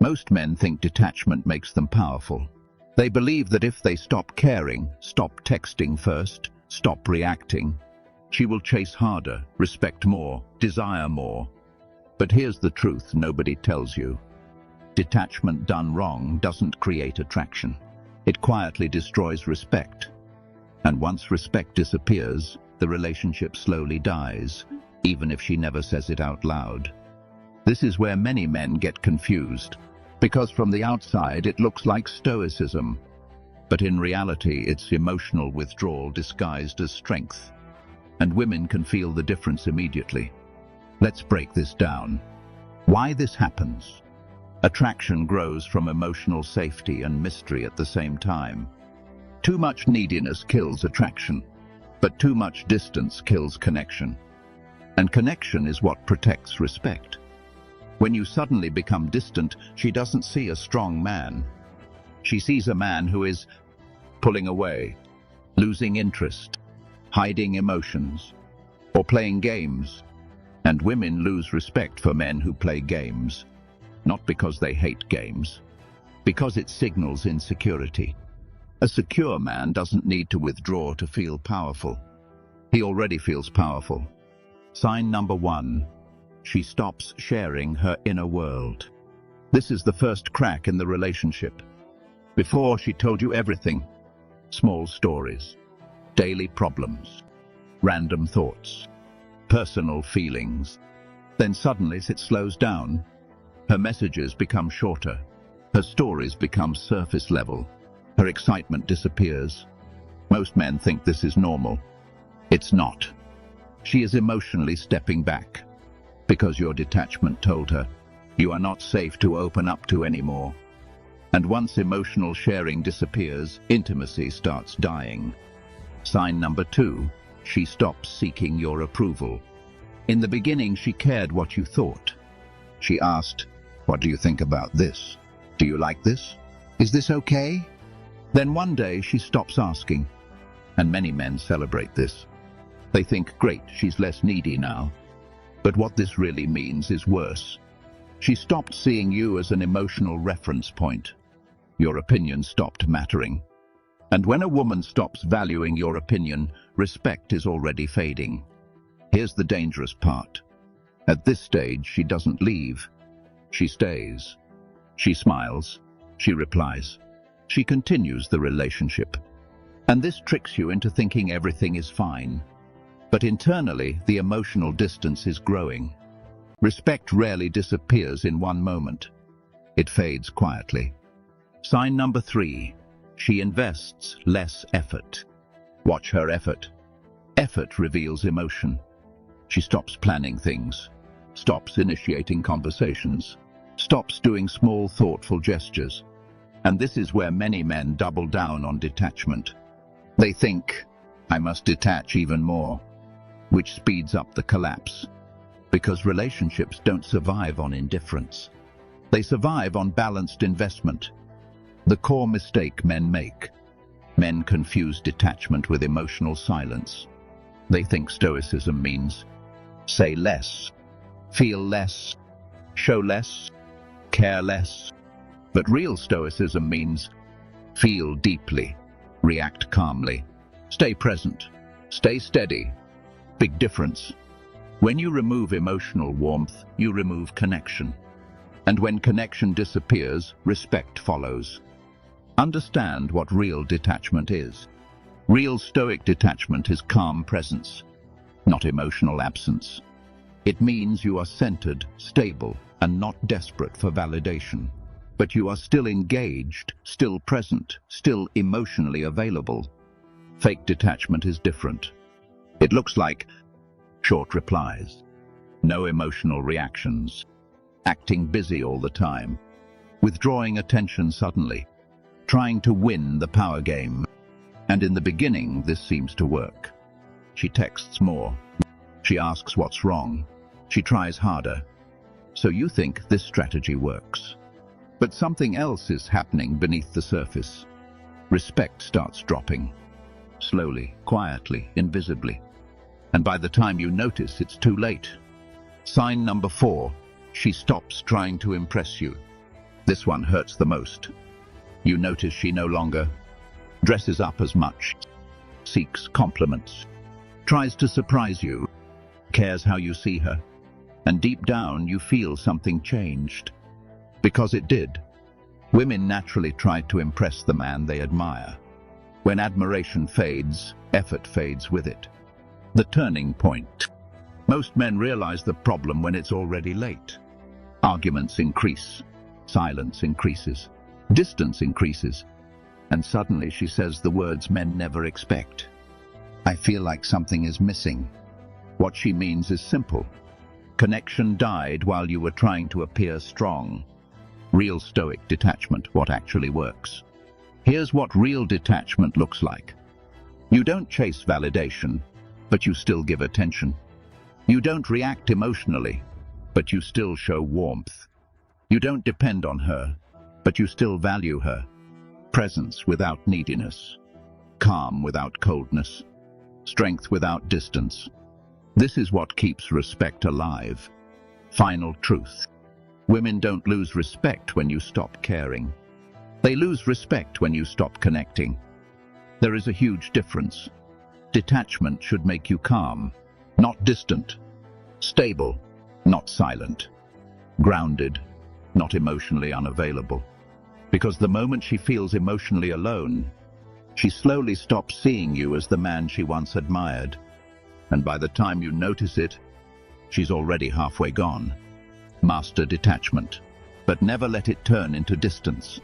Most men think detachment makes them powerful. They believe that if they stop caring, stop texting first, stop reacting, she will chase harder, respect more, desire more. But here's the truth nobody tells you. Detachment done wrong doesn't create attraction. It quietly destroys respect. And once respect disappears, the relationship slowly dies, even if she never says it out loud. This is where many men get confused, because from the outside it looks like Stoicism, but in reality it's emotional withdrawal disguised as strength. And women can feel the difference immediately. Let's break this down. Why this happens? Attraction grows from emotional safety and mystery at the same time. Too much neediness kills attraction, but too much distance kills connection. And connection is what protects respect. When you suddenly become distant, she doesn't see a strong man. She sees a man who is pulling away, losing interest, hiding emotions, or playing games. And women lose respect for men who play games, not because they hate games, because it signals insecurity. A secure man doesn't need to withdraw to feel powerful. He already feels powerful. Sign number 1. She stops sharing her inner world. This is the first crack in the relationship. Before, she told you everything. Small stories, daily problems, random thoughts, personal feelings. Then suddenly it slows down. Her messages become shorter. Her stories become surface level. Her excitement disappears. Most men think this is normal. It's not. She is emotionally stepping back, because your detachment told her you are not safe to open up to anymore. And once emotional sharing disappears, intimacy starts dying. Sign number 2, she stops seeking your approval. In the beginning, she cared what you thought. She asked, "What do you think about this? Do you like this? Is this okay?" Then one day she stops asking, and many men celebrate this. They think, great, she's less needy now. But what this really means is worse. She stopped seeing you as an emotional reference point. Your opinion stopped mattering. And when a woman stops valuing your opinion, respect is already fading. Here's the dangerous part. At this stage, she doesn't leave. She stays. She smiles. She replies. She continues the relationship. And this tricks you into thinking everything is fine. But internally, the emotional distance is growing. Respect rarely disappears in one moment. It fades quietly. Sign number 3. She invests less effort. Watch her effort. Effort reveals emotion. She stops planning things, stops initiating conversations, stops doing small, thoughtful gestures. And this is where many men double down on detachment. They think, I must detach even more, which speeds up the collapse. Because relationships don't survive on indifference. They survive on balanced investment. The core mistake men make. Men confuse detachment with emotional silence. They think Stoicism means say less, feel less, show less, care less. But real Stoicism means feel deeply, react calmly, stay present, stay steady. Big difference. When you remove emotional warmth, you remove connection. And when connection disappears, respect follows. Understand what real detachment is. Real Stoic detachment is calm presence, not emotional absence. It means you are centered, stable, and not desperate for validation. But you are still engaged, still present, still emotionally available. Fake detachment is different. It looks like short replies, no emotional reactions, acting busy all the time, withdrawing attention suddenly, trying to win the power game. And in the beginning, this seems to work. She texts more. She asks what's wrong. She tries harder. So you think this strategy works. But something else is happening beneath the surface. Respect starts dropping. Slowly, quietly, invisibly. And by the time you notice, it's too late. Sign number 4. She stops trying to impress you. This one hurts the most. You notice she no longer dresses up as much, seeks compliments, tries to surprise you, cares how you see her, and deep down you feel something changed. Because it did. Women naturally try to impress the man they admire. When admiration fades, effort fades with it. The turning point. Most men realize the problem when it's already late. Arguments increase, silence increases, distance increases, and suddenly she says the words men never expect. I feel like something is missing. What she means is simple. Connection died while you were trying to appear strong. Real Stoic detachment, what actually works. Here's what real detachment looks like. You don't chase validation, but you still give attention. You don't react emotionally, but you still show warmth. You don't depend on her, but you still value her. Presence without neediness. Calm without coldness. Strength without distance. This is what keeps respect alive. Final truth. Women don't lose respect when you stop caring. They lose respect when you stop connecting. There is a huge difference. Detachment should make you calm, not distant. Stable, not silent. Grounded, not emotionally unavailable. Because the moment she feels emotionally alone, she slowly stops seeing you as the man she once admired. And by the time you notice it, she's already halfway gone. Master detachment, but never let it turn into distance.